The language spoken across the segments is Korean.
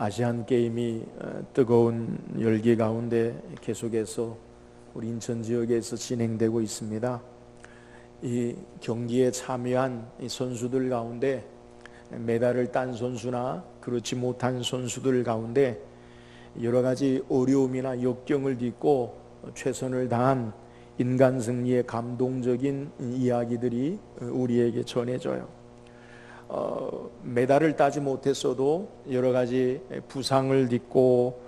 아시안 게임이 뜨거운 열기 가운데 계속해서 우리 인천 지역에서 진행되고 있습니다. 이 경기에 참여한 이 선수들 가운데 메달을 딴 선수나 그렇지 못한 선수들 가운데 여러 가지 어려움이나 역경을 딛고 최선을 다한 인간 승리의 감동적인 이야기들이 우리에게 전해져요. 메달을 따지 못했어도 여러 가지 부상을 딛고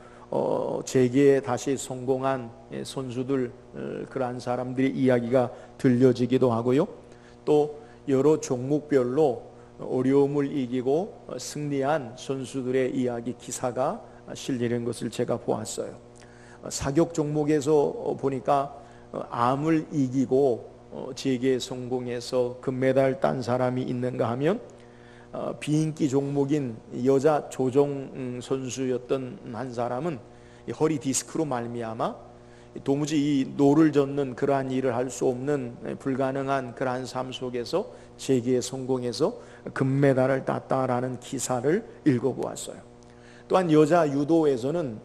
재기에 다시 성공한 선수들, 그러한 사람들의 이야기가 들려지기도 하고요. 또 여러 종목별로 어려움을 이기고 승리한 선수들의 이야기 기사가 실리는 것을 제가 보았어요. 사격 종목에서 보니까 암을 이기고 재기에 성공해서 금메달 딴 사람이 있는가 하면 비인기 종목인 여자 조종 선수였던 한 사람은 허리 디스크로 말미암아 도무지 이 노를 젓는 그러한 일을 할 수 없는 불가능한 그러한 삶 속에서 재기에 성공해서 금메달을 땄다라는 기사를 읽어보았어요. 또한 여자 유도에서는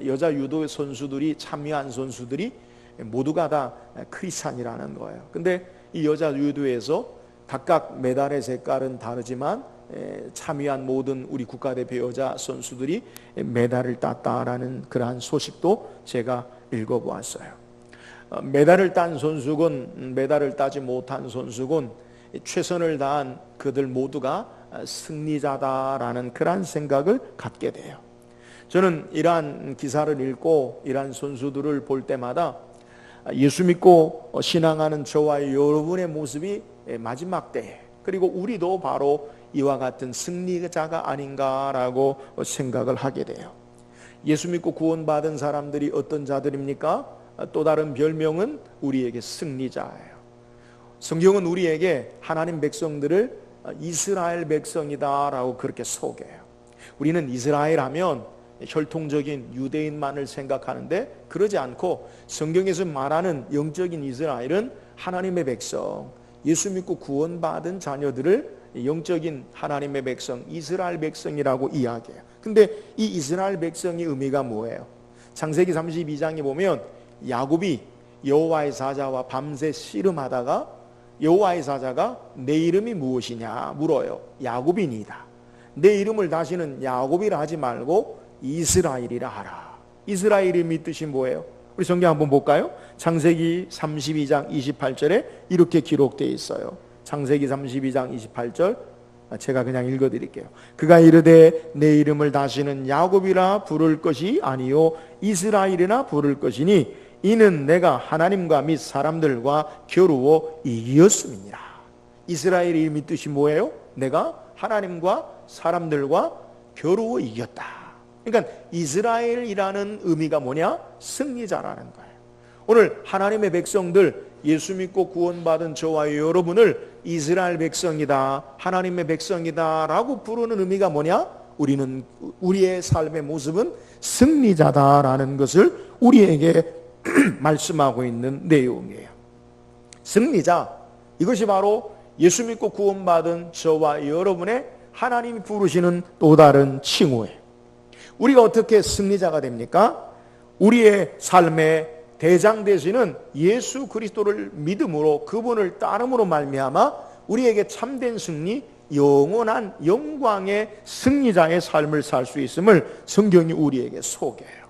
여자 유도 선수들이 참여한 선수들이 모두가 다 크리스찬이라는 거예요. 근데 이 여자 유도에서 각각 메달의 색깔은 다르지만 참여한 모든 우리 국가대표 여자 선수들이 메달을 땄다라는 그러한 소식도 제가 읽어보았어요. 메달을 딴 선수군, 메달을 따지 못한 선수군, 최선을 다한 그들 모두가 승리자다라는 그러한 생각을 갖게 돼요. 저는 이러한 기사를 읽고 이러한 선수들을 볼 때마다 예수 믿고 신앙하는 저와 여러분의 모습이 마지막 때에, 그리고 우리도 바로 이와 같은 승리자가 아닌가라고 생각을 하게 돼요. 예수 믿고 구원받은 사람들이 어떤 자들입니까? 또 다른 별명은 우리에게 승리자예요. 성경은 우리에게 하나님 백성들을 이스라엘 백성이다라고 그렇게 소개해요. 우리는 이스라엘 하면 혈통적인 유대인만을 생각하는데 그러지 않고 성경에서 말하는 영적인 이스라엘은 하나님의 백성, 예수 믿고 구원받은 자녀들을 영적인 하나님의 백성, 이스라엘 백성이라고 이야기해요. 근데 이 이스라엘 백성의 의미가 뭐예요? 창세기 32장에 보면 야곱이 여호와의 사자와 밤새 씨름하다가 여호와의 사자가 내 이름이 무엇이냐 물어요. 야곱이니이다. 내 이름을 다시는 야곱이라 하지 말고 이스라엘이라 하라. 이스라엘 이름의 뜻이 뭐예요? 우리 성경 한번 볼까요? 창세기 32장 28절에 이렇게 기록되어 있어요. 창세기 32장 28절 제가 그냥 읽어드릴게요. 그가 이르되 내 이름을 다시는 야곱이라 부를 것이 아니요 이스라엘이라 부를 것이니 이는 내가 하나님과 및 사람들과 겨루어 이겼음이니라. 이스라엘의 이름의 뜻이 뭐예요? 내가 하나님과 사람들과 겨루어 이겼다. 그러니까 이스라엘이라는 의미가 뭐냐? 승리자라는 거예요. 오늘 하나님의 백성들, 예수 믿고 구원받은 저와 여러분을 이스라엘 백성이다, 하나님의 백성이다 라고 부르는 의미가 뭐냐? 우리의 삶의 모습은 승리자다라는 것을 우리에게 말씀하고 있는 내용이에요. 승리자, 이것이 바로 예수 믿고 구원받은 저와 여러분의 하나님이 부르시는 또 다른 칭호예요. 우리가 어떻게 승리자가 됩니까? 우리의 삶의 대장 되시는 예수 그리스도를 믿음으로, 그분을 따름으로 말미암아 우리에게 참된 승리, 영원한 영광의 승리자의 삶을 살 수 있음을 성경이 우리에게 소개해요.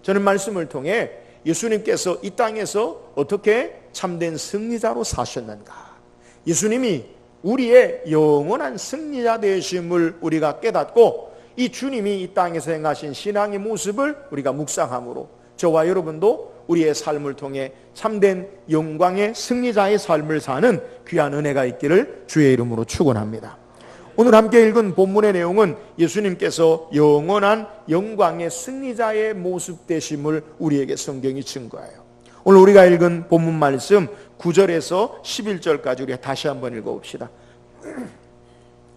저는 말씀을 통해 예수님께서 이 땅에서 어떻게 참된 승리자로 사셨는가, 예수님이 우리의 영원한 승리자 되심을 우리가 깨닫고 이 주님이 이 땅에서 행하신 신앙의 모습을 우리가 묵상함으로 저와 여러분도 우리의 삶을 통해 참된 영광의 승리자의 삶을 사는 귀한 은혜가 있기를 주의 이름으로 축원합니다. 오늘 함께 읽은 본문의 내용은 예수님께서 영원한 영광의 승리자의 모습 되심을 우리에게 성경이 증거해요. 오늘 우리가 읽은 본문 말씀 9절에서 11절까지 우리가 다시 한번 읽어봅시다.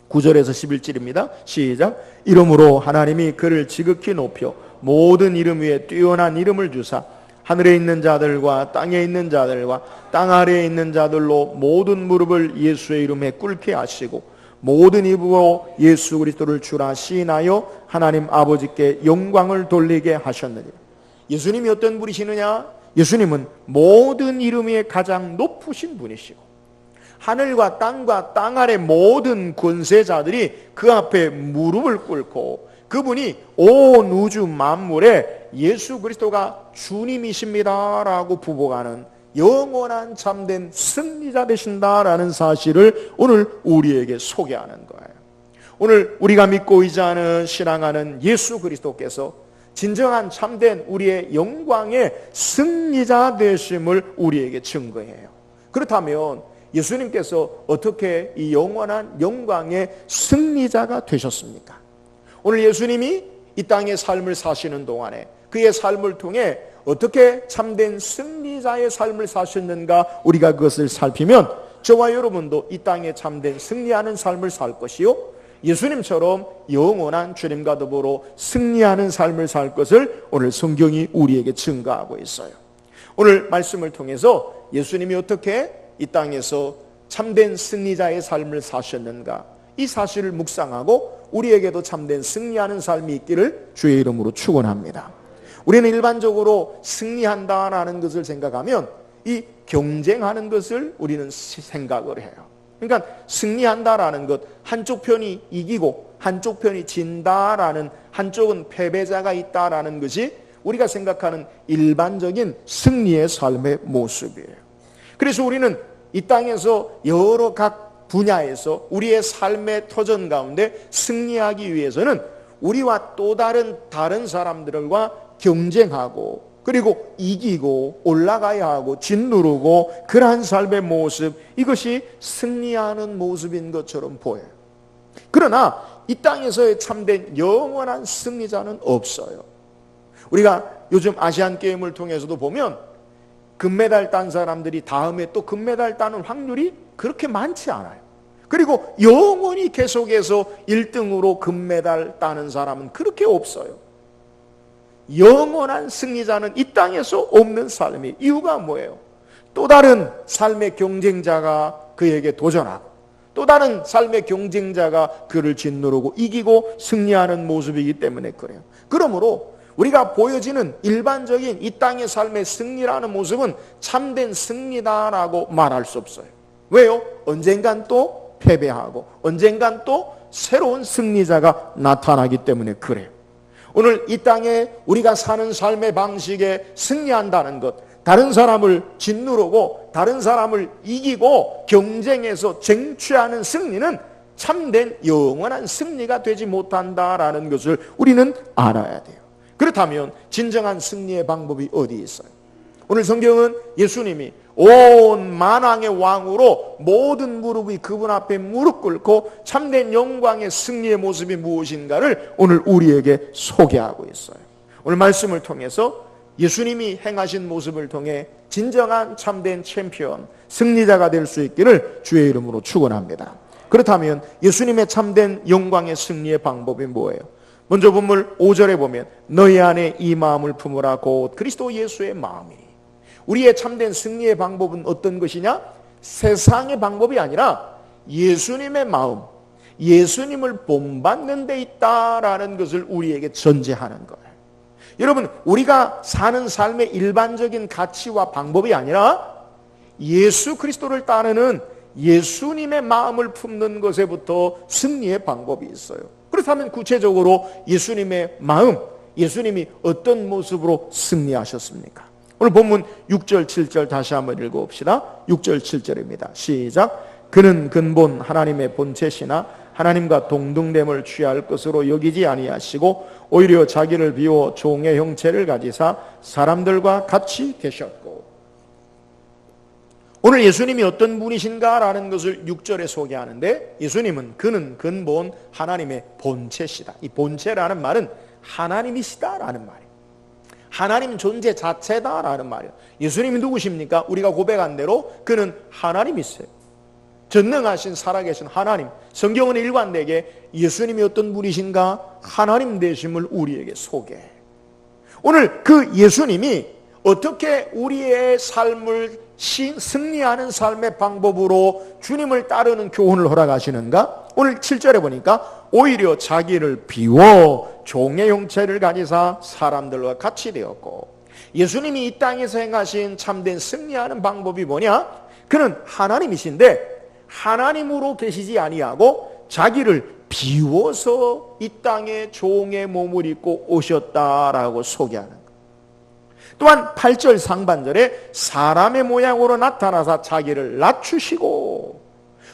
9절에서 11절입니다. 시작. 이러므로 하나님이 그를 지극히 높여 모든 이름 위에 뛰어난 이름을 주사 하늘에 있는 자들과 땅에 있는 자들과 땅 아래에 있는 자들로 모든 무릎을 예수의 이름에 꿇게 하시고 모든 입으로 예수 그리스도를 주라 시인하여 하나님 아버지께 영광을 돌리게 하셨느니라. 예수님이 어떤 분이시느냐? 예수님은 모든 이름 위에 가장 높으신 분이시고 하늘과 땅과 땅 아래 모든 권세자들이 그 앞에 무릎을 꿇고 그분이 온 우주 만물에 예수 그리스도가 주님이십니다라고 부복하는 영원한 참된 승리자 되신다라는 사실을 오늘 우리에게 소개하는 거예요. 오늘 우리가 믿고 의지하는 신앙하는 예수 그리스도께서 진정한 참된 우리의 영광의 승리자 되심을 우리에게 증거해요. 그렇다면 예수님께서 어떻게 이 영원한 영광의 승리자가 되셨습니까? 오늘 예수님이 이 땅의 삶을 사시는 동안에 그의 삶을 통해 어떻게 참된 승리자의 삶을 사셨는가 우리가 그것을 살피면 저와 여러분도 이 땅에 참된 승리하는 삶을 살 것이요 예수님처럼 영원한 주님과 더불어 승리하는 삶을 살 것을 오늘 성경이 우리에게 증거하고 있어요. 오늘 말씀을 통해서 예수님이 어떻게 이 땅에서 참된 승리자의 삶을 사셨는가 이 사실을 묵상하고 우리에게도 참된 승리하는 삶이 있기를 주의 이름으로 축원합니다. 우리는 일반적으로 승리한다라는 것을 생각하면 이 경쟁하는 것을 우리는 생각을 해요. 그러니까 승리한다라는 것, 한쪽 편이 이기고 한쪽 편이 진다라는, 한쪽은 패배자가 있다라는 것이 우리가 생각하는 일반적인 승리의 삶의 모습이에요. 그래서 우리는 이 땅에서 여러 각 분야에서 우리의 삶의 터전 가운데 승리하기 위해서는 우리와 또 다른 사람들과 경쟁하고 그리고 이기고 올라가야 하고 짓누르고 그러한 삶의 모습, 이것이 승리하는 모습인 것처럼 보여요. 그러나 이 땅에서의 참된 영원한 승리자는 없어요. 우리가 요즘 아시안 게임을 통해서도 보면 금메달 딴 사람들이 다음에 또 금메달 따는 확률이 그렇게 많지 않아요. 그리고 영원히 계속해서 1등으로 금메달 따는 사람은 그렇게 없어요. 영원한 승리자는 이 땅에서 없는 삶이, 이유가 뭐예요? 또 다른 삶의 경쟁자가 그에게 도전하고 또 다른 삶의 경쟁자가 그를 짓누르고 이기고 승리하는 모습이기 때문에 그래요. 그러므로 우리가 보여지는 일반적인 이 땅의 삶의 승리라는 모습은 참된 승리다라고 말할 수 없어요. 왜요? 언젠간 또 패배하고 언젠간 또 새로운 승리자가 나타나기 때문에 그래요. 오늘 이 땅에 우리가 사는 삶의 방식에 승리한다는 것, 다른 사람을 짓누르고 다른 사람을 이기고 경쟁해서 쟁취하는 승리는 참된 영원한 승리가 되지 못한다라는 것을 우리는 알아야 돼요. 그렇다면 진정한 승리의 방법이 어디 있어요? 오늘 성경은 예수님이 온 만왕의 왕으로 모든 무릎이 그분 앞에 무릎 꿇고 참된 영광의 승리의 모습이 무엇인가를 오늘 우리에게 소개하고 있어요. 오늘 말씀을 통해서 예수님이 행하신 모습을 통해 진정한 참된 챔피언, 승리자가 될 수 있기를 주의 이름으로 축원합니다. 그렇다면 예수님의 참된 영광의 승리의 방법이 뭐예요? 먼저 본문 5절에 보면 너희 안에 이 마음을 품으라 곧 그리스도 예수의 마음이니. 우리의 참된 승리의 방법은 어떤 것이냐? 세상의 방법이 아니라 예수님의 마음, 예수님을 본받는 데 있다라는 것을 우리에게 전제하는 거예요. 여러분, 우리가 사는 삶의 일반적인 가치와 방법이 아니라 예수 그리스도를 따르는 예수님의 마음을 품는 것에부터 승리의 방법이 있어요. 그렇다면 구체적으로 예수님의 마음, 예수님이 어떤 모습으로 승리하셨습니까? 오늘 본문 6절 7절 다시 한번 읽어봅시다. 6절 7절입니다. 시작. 그는 근본 하나님의 본체시나 하나님과 동등됨을 취할 것으로 여기지 아니하시고 오히려 자기를 비워 종의 형체를 가지사 사람들과 같이 계셨고. 오늘 예수님이 어떤 분이신가라는 것을 6절에 소개하는데, 예수님은 그는 근본 하나님의 본체시다. 이 본체라는 말은 하나님이시다라는 말이에요. 하나님 존재 자체다라는 말이에요. 예수님이 누구십니까? 우리가 고백한 대로 그는 하나님이세요. 전능하신 살아계신 하나님. 성경은 일관되게 예수님이 어떤 분이신가? 하나님 되심을 우리에게 소개해. 오늘 그 예수님이 어떻게 우리의 삶을 승리하는 삶의 방법으로 주님을 따르는 교훈을 허락하시는가? 오늘 7절에 보니까 오히려 자기를 비워 종의 형체를 가지사 사람들과 같이 되었고, 예수님이 이 땅에서 행하신 참된 승리하는 방법이 뭐냐? 그는 하나님이신데 하나님으로 계시지 아니하고 자기를 비워서 이 땅에 종의 몸을 입고 오셨다라고 소개하는 것. 또한 8절 상반절에 사람의 모양으로 나타나사 자기를 낮추시고,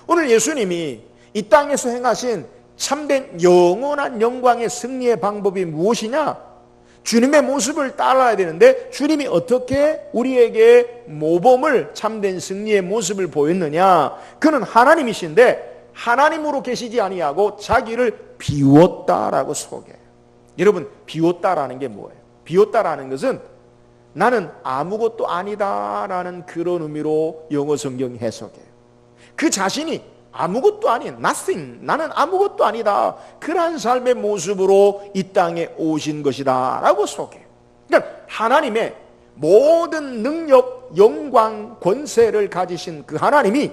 오늘 예수님이 이 땅에서 행하신 참된 영원한 영광의 승리의 방법이 무엇이냐? 주님의 모습을 따라야 되는데 주님이 어떻게 우리에게 모범을, 참된 승리의 모습을 보였느냐? 그는 하나님이신데 하나님으로 계시지 아니하고 자기를 비웠다라고 소개해요. 여러분, 비웠다라는 게 뭐예요? 비웠다라는 것은 나는 아무것도 아니다라는 그런 의미로 영어 성경 해석해요. 그 자신이 아무것도 아닌 nothing, 나는 아무것도 아니다, 그러한 삶의 모습으로 이 땅에 오신 것이다 라고 소개해요. 그러니까 하나님의 모든 능력, 영광, 권세를 가지신 그 하나님이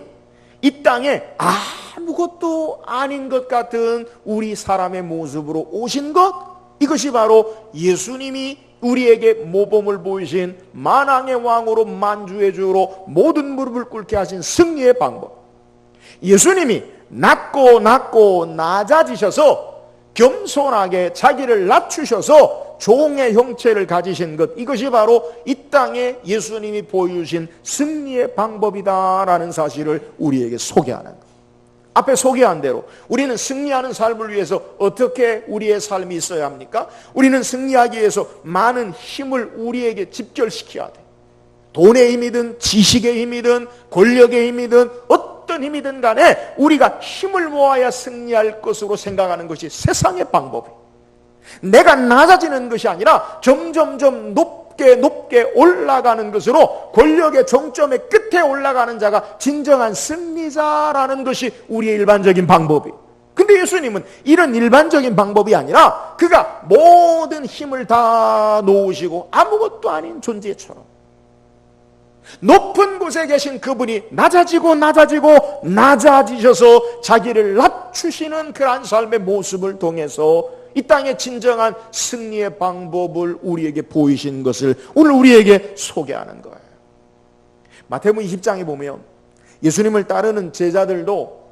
이 땅에 아무것도 아닌 것 같은 우리 사람의 모습으로 오신 것, 이것이 바로 예수님이 우리에게 모범을 보이신 만왕의 왕으로 만주의 주로 모든 무릎을 꿇게 하신 승리의 방법. 예수님이 낮고 낮아지셔서 겸손하게 자기를 낮추셔서 종의 형체를 가지신 것, 이것이 바로 이 땅에 예수님이 보여주신 승리의 방법이다라는 사실을 우리에게 소개하는 것. 앞에 소개한 대로 우리는 승리하는 삶을 위해서 어떻게 우리의 삶이 있어야 합니까? 우리는 승리하기 위해서 많은 힘을 우리에게 집결시켜야 돼. 돈의 힘이든 지식의 힘이든 권력의 힘이든 어떤 힘이든 간에 우리가 힘을 모아야 승리할 것으로 생각하는 것이 세상의 방법이에요. 내가 낮아지는 것이 아니라 점점점 높게 올라가는 것으로 권력의 정점의 끝에 올라가는 자가 진정한 승리자라는 것이 우리의 일반적인 방법이에요. 근데 예수님은 이런 일반적인 방법이 아니라 그가 모든 힘을 다 놓으시고 아무것도 아닌 존재처럼 높은 곳에 계신 그분이 낮아지셔서 자기를 낮추시는 그러한 삶의 모습을 통해서 이 땅의 진정한 승리의 방법을 우리에게 보이신 것을 오늘 우리에게 소개하는 거예요. 마태복음 20장에 보면 예수님을 따르는 제자들도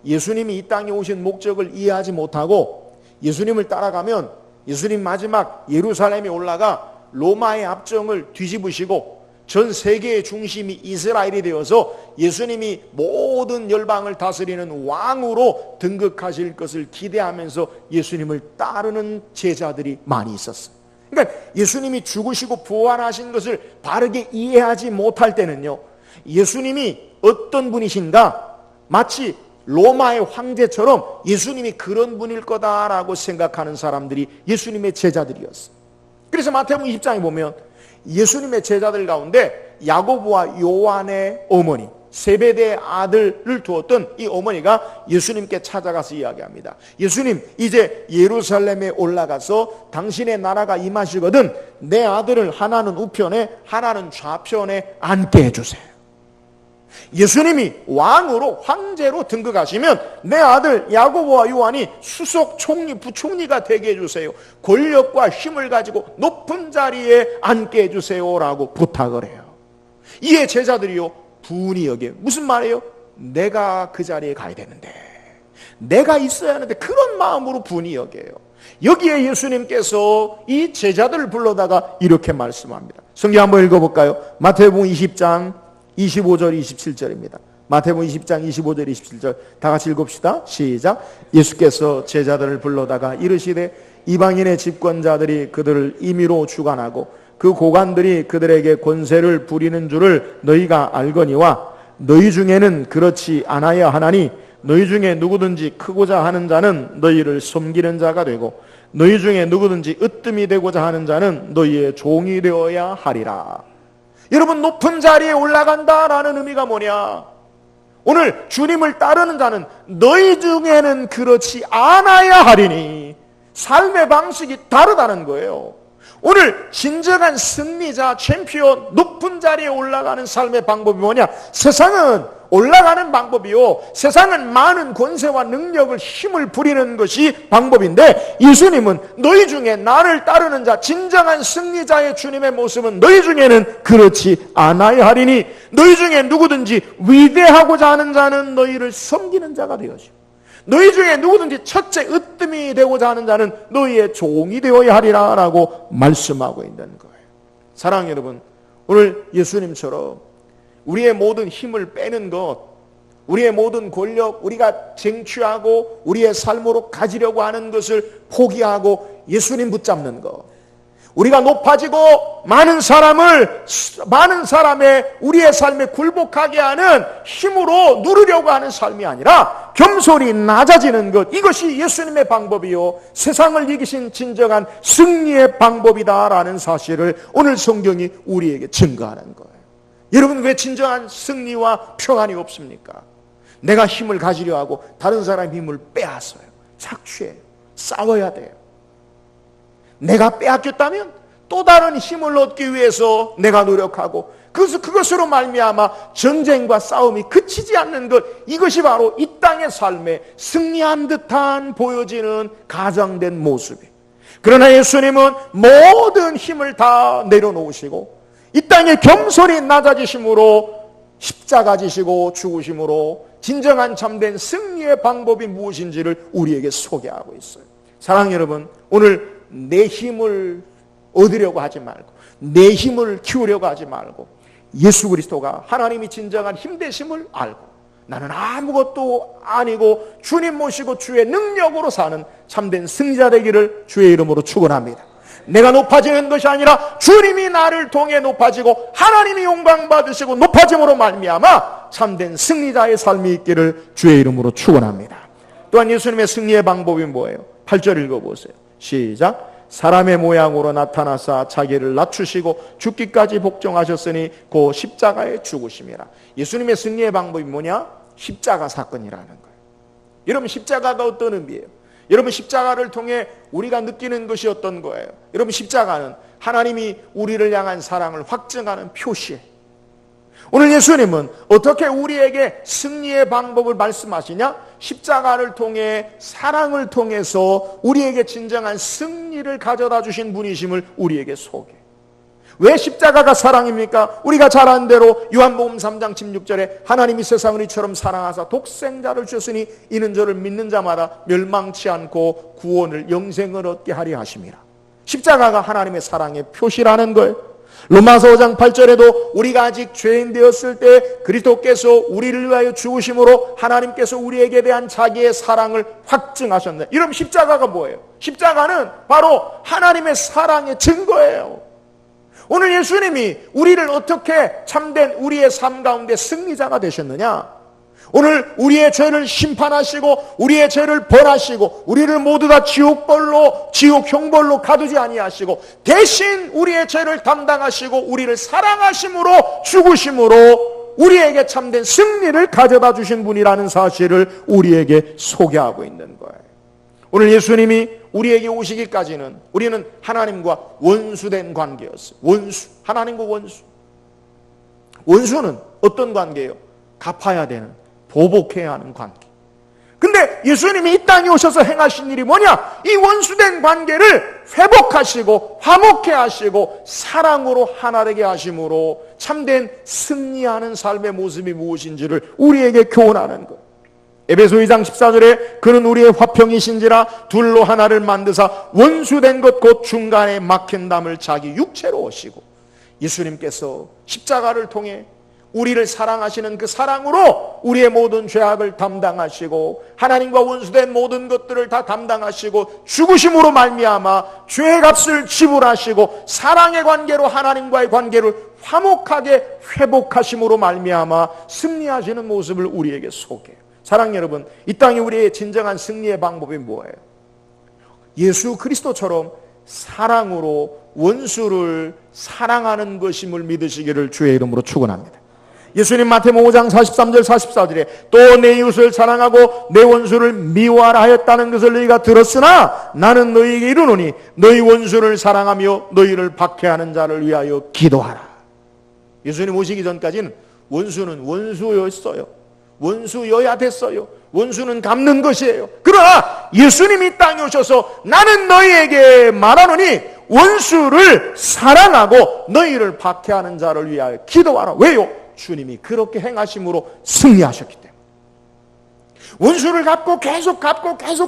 예수님이 이 땅에 오신 목적을 이해하지 못하고 예수님을 따라가면 예수님 마지막 예루살렘에 올라가 로마의 압정을 뒤집으시고 전 세계의 중심이 이스라엘이 되어서 예수님이 모든 열방을 다스리는 왕으로 등극하실 것을 기대하면서 예수님을 따르는 제자들이 많이 있었어요. 그러니까 예수님이 죽으시고 부활하신 것을 바르게 이해하지 못할 때는요, 예수님이 어떤 분이신가, 마치 로마의 황제처럼 예수님이 그런 분일 거다라고 생각하는 사람들이 예수님의 제자들이었어요. 그래서 마태복음 20장에 보면 예수님의 제자들 가운데 야고보와 요한의 어머니, 세베대의 아들을 두었던 이 어머니가 예수님께 찾아가서 이야기합니다. 예수님, 이제 예루살렘에 올라가서 당신의 나라가 임하시거든 내 아들을 하나는 우편에 하나는 좌편에 앉게 해주세요. 예수님이 왕으로, 황제로 등극하시면 내 아들 야고보와 요한이 수석 총리, 부총리가 되게 해주세요. 권력과 힘을 가지고 높은 자리에 앉게 해주세요라고 부탁을 해요. 이에 제자들이요, 분이 여기에 무슨 말이에요? 내가 그 자리에 가야 되는데, 내가 있어야 하는데, 그런 마음으로 분이 여기에요. 여기에 예수님께서 이 제자들을 불러다가 이렇게 말씀합니다. 성경 한번 읽어볼까요? 마태복음 20장 25절 27절입니다. 마태복음 20장 25절 27절 다 같이 읽읍시다. 시작. 예수께서 제자들을 불러다가 이르시되 이방인의 집권자들이 그들을 임의로 주관하고 그 고관들이 그들에게 권세를 부리는 줄을 너희가 알거니와 너희 중에는 그렇지 않아야 하나니 너희 중에 누구든지 크고자 하는 자는 너희를 섬기는 자가 되고 너희 중에 누구든지 으뜸이 되고자 하는 자는 너희의 종이 되어야 하리라. 여러분, 높은 자리에 올라간다라는 의미가 뭐냐? 오늘 주님을 따르는 자는 너희 중에는 그렇지 않아야 하리니, 삶의 방식이 다르다는 거예요. 오늘 진정한 승리자, 챔피언, 높은 자리에 올라가는 삶의 방법이 뭐냐? 세상은 올라가는 방법이요, 세상은 많은 권세와 능력을, 힘을 부리는 것이 방법인데, 예수님은 너희 중에 나를 따르는 자, 진정한 승리자의 주님의 모습은 너희 중에는 그렇지 않아야 하리니, 너희 중에 누구든지 위대하고자 하는 자는 너희를 섬기는 자가 되어지고, 너희 중에 누구든지 첫째 으뜸이 되고자 하는 자는 너희의 종이 되어야 하리라 라고 말씀하고 있는 거예요. 사랑하는 여러분, 오늘 예수님처럼 우리의 모든 힘을 빼는 것, 우리의 모든 권력, 우리가 쟁취하고 우리의 삶으로 가지려고 하는 것을 포기하고 예수님 붙잡는 것, 우리가 높아지고 많은 사람의 우리의 삶에 굴복하게 하는 힘으로 누리려고 하는 삶이 아니라 겸손히 낮아지는 것, 이것이 예수님의 방법이요, 세상을 이기신 진정한 승리의 방법이다라는 사실을 오늘 성경이 우리에게 증거하는 거예요. 여러분, 왜 진정한 승리와 평안이 없습니까? 내가 힘을 가지려 하고 다른 사람의 힘을 빼앗아요. 착취해요. 싸워야 돼요. 내가 빼앗겼다면 또 다른 힘을 얻기 위해서 내가 노력하고, 그것으로 말미암아 전쟁과 싸움이 그치지 않는 것, 이것이 바로 이 땅의 삶에 승리한 듯한 보여지는 가장된 모습이에요. 그러나 예수님은 모든 힘을 다 내려놓으시고 이 땅에 겸손히 낮아지심으로, 십자가 지시고 죽으심으로 진정한 참된 승리의 방법이 무엇인지를 우리에게 소개하고 있어요. 사랑하는 여러분, 오늘 내 힘을 얻으려고 하지 말고, 내 힘을 키우려고 하지 말고, 예수 그리스도가 하나님이 진정한 힘 되심을 알고 나는 아무것도 아니고 주님 모시고 주의 능력으로 사는 참된 승리자 되기를 주의 이름으로 축원합니다. 내가 높아지는 것이 아니라 주님이 나를 통해 높아지고 하나님이 영광 받으시고 높아짐으로 말미암아 참된 승리자의 삶이 있기를 주의 이름으로 축원합니다. 또한 예수님의 승리의 방법이 뭐예요? 8절 읽어보세요. 시작. 사람의 모양으로 나타나사 자기를 낮추시고 죽기까지 복종하셨으니 그 십자가에 죽으심이라. 예수님의 승리의 방법이 뭐냐? 십자가 사건이라는 거예요. 여러분, 십자가가 어떤 의미예요? 여러분, 십자가를 통해 우리가 느끼는 것이 어떤 거예요? 여러분, 십자가는 하나님이 우리를 향한 사랑을 확증하는 표시예요. 오늘 예수님은 어떻게 우리에게 승리의 방법을 말씀하시냐? 십자가를 통해, 사랑을 통해서 우리에게 진정한 승리를 가져다 주신 분이심을 우리에게 소개해요. 왜 십자가가 사랑입니까? 우리가 잘 아는 대로 요한복음 3장 16절에 하나님이 세상을 이처럼 사랑하사 독생자를 주셨으니 이는 저를 믿는 자마다 멸망치 않고 구원을, 영생을 얻게 하려 하심이라. 십자가가 하나님의 사랑의 표시라는 거예요. 로마서 5장 8절에도 우리가 아직 죄인 되었을 때 그리스도께서 우리를 위하여 죽으심으로 하나님께서 우리에게 대한 자기의 사랑을 확증하셨네. 이러면 십자가가 뭐예요? 십자가는 바로 하나님의 사랑의 증거예요. 오늘 예수님이 우리를 어떻게 참된 우리의 삶 가운데 승리자가 되셨느냐? 오늘 우리의 죄를 심판하시고 우리의 죄를 벌하시고 우리를 모두 다 지옥 형벌로 가두지 아니하시고 대신 우리의 죄를 담당하시고 우리를 사랑하심으로 죽으심으로 우리에게 참된 승리를 가져다 주신 분이라는 사실을 우리에게 소개하고 있는 거예요. 오늘 예수님이 우리에게 오시기까지는 우리는 하나님과 원수된 관계였어요. 하나님과 원수는 어떤 관계예요? 갚아야 되는, 보복해야 하는 관계. 근데 예수님이 이 땅에 오셔서 행하신 일이 뭐냐? 이 원수된 관계를 회복하시고 화목해 하시고 사랑으로 하나 되게 하심으로 참된 승리하는 삶의 모습이 무엇인지를 우리에게 교훈하는 것. 에베소 2장 14절에 그는 우리의 화평이신지라 둘로 하나를 만드사 원수된 것 곧 중간에 막힌 담을 자기 육체로 오시고, 예수님께서 십자가를 통해 우리를 사랑하시는 그 사랑으로 우리의 모든 죄악을 담당하시고 하나님과 원수된 모든 것들을 다 담당하시고 죽으심으로 말미암아 죄의 값을 지불하시고 사랑의 관계로 하나님과의 관계를 화목하게 회복하심으로 말미암아 승리하시는 모습을 우리에게 소개해요. 사랑 여러분, 이 땅에 우리의 진정한 승리의 방법이 뭐예요? 예수 그리스도처럼 사랑으로 원수를 사랑하는 것임을 믿으시기를 주의 이름으로 축원합니다. 예수님 마태복음 5장 43절 44절에 또 내 이웃을 사랑하고 내 원수를 미워하라 하였다는 것을 너희가 들었으나 나는 너희에게 이르노니 너희 원수를 사랑하며 너희를 박해하는 자를 위하여 기도하라. 예수님 오시기 전까지는 원수는 원수였어요. 원수여야 됐어요. 원수는 갚는 것이에요. 그러나 예수님이 땅에 오셔서 나는 너희에게 말하노니 원수를 사랑하고 너희를 박해하는 자를 위하여 기도하라. 왜요? 주님이 그렇게 행하심으로 승리하셨기 때문에. 원수를 갚고 계속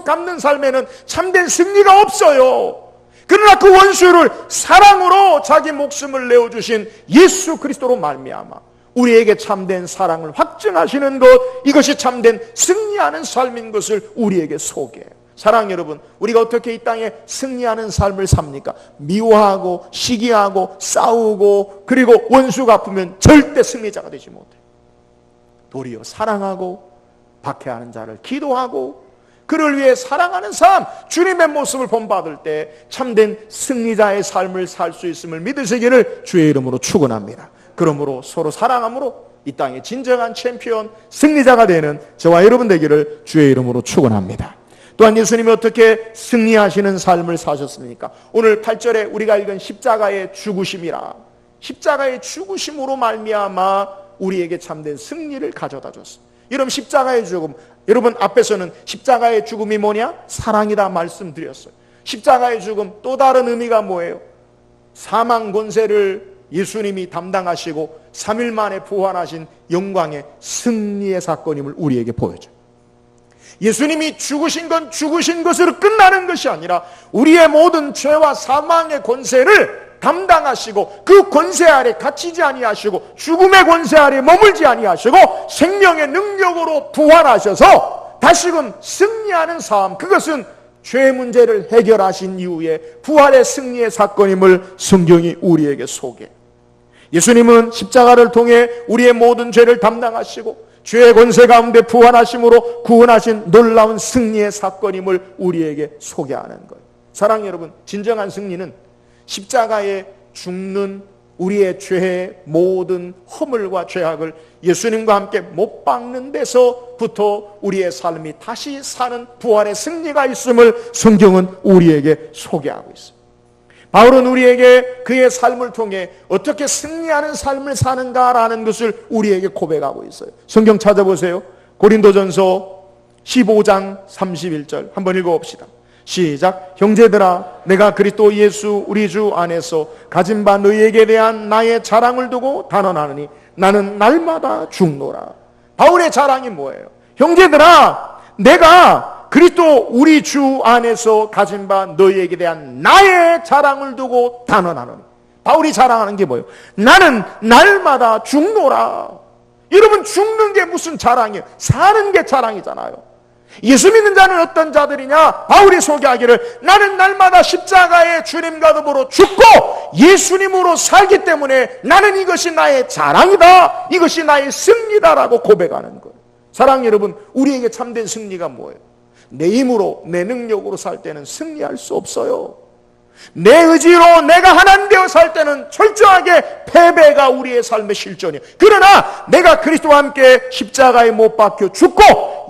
갚는 삶에는 참된 승리가 없어요. 그러나 그 원수를 사랑으로 자기 목숨을 내어주신 예수 그리스도로 말미암아 우리에게 참된 사랑을 확증하시는 것, 이것이 참된 승리하는 삶인 것을 우리에게 소개해요. 사랑 여러분, 우리가 어떻게 이 땅에 승리하는 삶을 삽니까? 미워하고 시기하고 싸우고 그리고 원수 갚으면 절대 승리자가 되지 못해요. 도리어 사랑하고 박해하는 자를 기도하고 그를 위해 사랑하는 삶, 주님의 모습을 본받을 때 참된 승리자의 삶을 살 수 있음을 믿으시기를 주의 이름으로 축원합니다. 그러므로 서로 사랑함으로 이 땅의 진정한 챔피언, 승리자가 되는 저와 여러분 되기를 주의 이름으로 축원합니다. 또한 예수님이 어떻게 승리하시는 삶을 사셨습니까? 오늘 8절에 우리가 읽은 십자가의 죽으심이라, 십자가의 죽으심으로 말미암아 우리에게 참된 승리를 가져다 줬습니다. 여러분, 십자가의 죽음, 여러분 앞에서는 십자가의 죽음이 뭐냐? 사랑이다 말씀드렸어요. 십자가의 죽음 또 다른 의미가 뭐예요? 사망 권세를 예수님이 담당하시고 3일 만에 부활하신 영광의 승리의 사건임을 우리에게 보여줘요. 예수님이 죽으신 건 죽으신 것으로 끝나는 것이 아니라 우리의 모든 죄와 사망의 권세를 담당하시고 그 권세 아래 갇히지 아니하시고 죽음의 권세 아래 머물지 아니하시고 생명의 능력으로 부활하셔서 다시금 승리하는 삶, 그것은 죄 문제를 해결하신 이후에 부활의 승리의 사건임을 성경이 우리에게 소개해요. 예수님은 십자가를 통해 우리의 모든 죄를 담당하시고 죄의 권세 가운데 부활하심으로 구원하신 놀라운 승리의 사건임을 우리에게 소개하는 거예요. 사랑 여러분, 진정한 승리는 십자가에 죽는 우리의 죄의 모든 허물과 죄악을 예수님과 함께 못 박는 데서부터 우리의 삶이 다시 사는 부활의 승리가 있음을 성경은 우리에게 소개하고 있습니다. 바울은 우리에게 그의 삶을 통해 어떻게 승리하는 삶을 사는가라는 것을 우리에게 고백하고 있어요. 성경 찾아보세요. 고린도전서 15장 31절 한번 읽어봅시다. 시작. 형제들아, 내가 그리스도 예수 우리 주 안에서 가진 바 너희에게 대한 나의 자랑을 두고 단언하느니 나는 날마다 죽노라. 바울의 자랑이 뭐예요? 형제들아, 내가 그리스도 우리 주 안에서 가진 바 너희에게 대한 나의 자랑을 두고 단언하노니. 바울이 자랑하는 게 뭐예요? 나는 날마다 죽노라. 여러분, 죽는 게 무슨 자랑이에요? 사는 게 자랑이잖아요. 예수 믿는 자는 어떤 자들이냐? 바울이 소개하기를 나는 날마다 십자가에 주님과 더불어 죽고 예수님으로 살기 때문에 나는 이것이 나의 자랑이다, 이것이 나의 승리다라고 고백하는 거예요. 사랑 여러분, 우리에게 참된 승리가 뭐예요? 내 힘으로 내 능력으로 살 때는 승리할 수 없어요. 내 의지로 내가 하나님 되어 살 때는 철저하게 패배가 우리의 삶의 실존이에요. 그러나 내가 그리스도와 함께 십자가에 못 박혀 죽고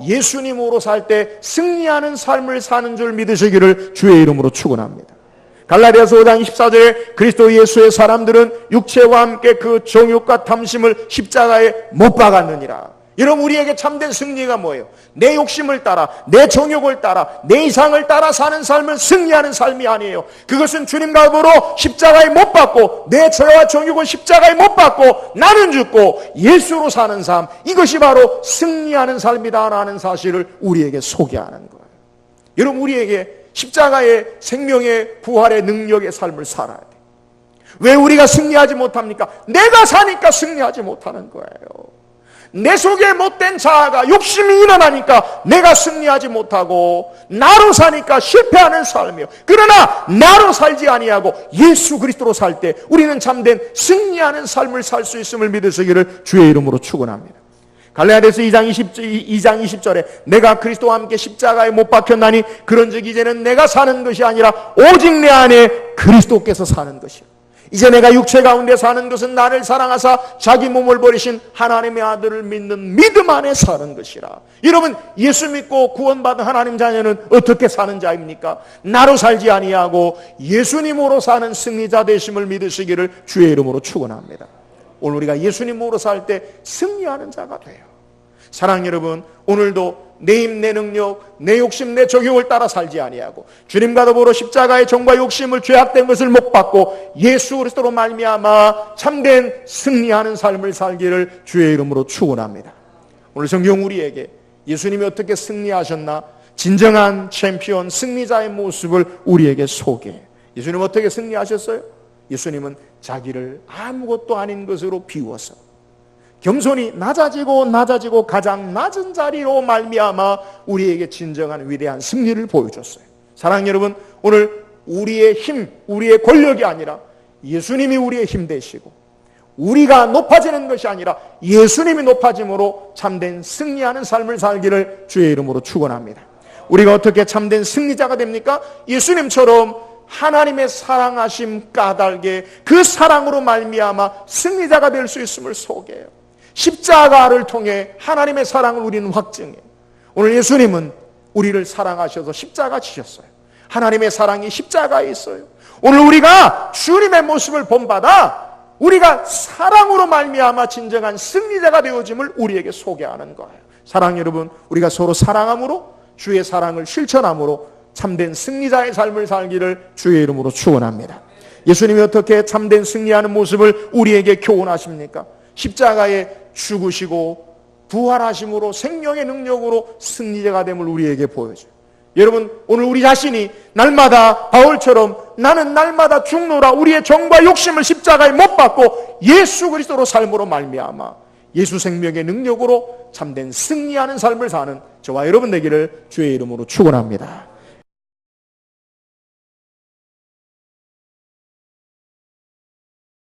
예수님으로 살 때 승리하는 삶을 사는 줄 믿으시기를 주의 이름으로 축원합니다. 갈라디아서 5장 24절에 그리스도 예수의 사람들은 육체와 함께 그 정욕과 탐심을 십자가에 못 박았느니라. 여러분, 우리에게 참된 승리가 뭐예요? 내 욕심을 따라, 내 정욕을 따라, 내 이상을 따라 사는 삶은 승리하는 삶이 아니에요. 그것은 주님과 더불어 십자가에 못 박고 내 죄와 정욕은 십자가에 못 박고 나는 죽고 예수로 사는 삶, 이것이 바로 승리하는 삶이다라는 사실을 우리에게 소개하는 거예요. 여러분, 우리에게 십자가의 생명의 부활의 능력의 삶을 살아야 돼요. 왜 우리가 승리하지 못합니까? 내가 사니까 승리하지 못하는 거예요. 내 속에 못된 자아가 욕심이 일어나니까 내가 승리하지 못하고 나로 사니까 실패하는 삶이에요. 그러나 나로 살지 아니하고 예수 그리스도로 살 때 우리는 참된 승리하는 삶을 살 수 있음을 믿으시기를 주의 이름으로 축원합니다. 갈라디아서 2장 20절에 내가 그리스도와 함께 십자가에 못 박혔나니 그런즉 이제는 내가 사는 것이 아니라 오직 내 안에 그리스도께서 사는 것이요. 이제 내가 육체 가운데 사는 것은 나를 사랑하사 자기 몸을 버리신 하나님의 아들을 믿는 믿음 안에 사는 것이라. 여러분, 예수 믿고 구원받은 하나님 자녀는 어떻게 사는 자입니까? 나로 살지 아니하고 예수님으로 사는 승리자 되심을 믿으시기를 주의 이름으로 축원합니다. 오늘 우리가 예수님으로 살 때 승리하는 자가 돼요. 사랑하는 여러분, 오늘도 내 힘, 내 능력, 내 욕심, 내 적용을 따라 살지 아니하고 주님과 더불어 십자가의 정과 욕심을 죄악된 것을 못 받고 예수 그리스도로 말미암아 참된 승리하는 삶을 살기를 주의 이름으로 축원합니다. 오늘 성경 우리에게 예수님이 어떻게 승리하셨나, 진정한 챔피언 승리자의 모습을 우리에게 소개해. 예수님 어떻게 승리하셨어요? 예수님은 자기를 아무것도 아닌 것으로 비워서 겸손히 낮아지고 가장 낮은 자리로 말미암아 우리에게 진정한 위대한 승리를 보여줬어요. 사랑하는 여러분, 오늘 우리의 힘, 우리의 권력이 아니라 예수님이 우리의 힘 되시고 우리가 높아지는 것이 아니라 예수님이 높아짐으로 참된 승리하는 삶을 살기를 주의 이름으로 축원합니다. 우리가 어떻게 참된 승리자가 됩니까? 예수님처럼 하나님의 사랑하심 까닭에 그 사랑으로 말미암아 승리자가 될 수 있음을 소개해요. 십자가를 통해 하나님의 사랑을 우리는 확증해요. 오늘 예수님은 우리를 사랑하셔서 십자가 지셨어요. 하나님의 사랑이 십자가에 있어요. 오늘 우리가 주님의 모습을 본받아 우리가 사랑으로 말미암아 진정한 승리자가 되어짐을 우리에게 소개하는 거예요. 사랑 여러분, 우리가 서로 사랑함으로 주의 사랑을 실천함으로 참된 승리자의 삶을 살기를 주의 이름으로 축원합니다. 예수님이 어떻게 참된 승리하는 모습을 우리에게 교훈하십니까? 십자가에 죽으시고 부활하심으로 생명의 능력으로 승리자가 됨을 우리에게 보여줘요. 여러분, 오늘 우리 자신이 날마다 바울처럼 나는 날마다 죽노라 우리의 정과 욕심을 십자가에 못 박고 예수 그리스도로 삶으로 말미암아 예수 생명의 능력으로 참된 승리하는 삶을 사는 저와 여러분 되기를 주의 이름으로 축원합니다.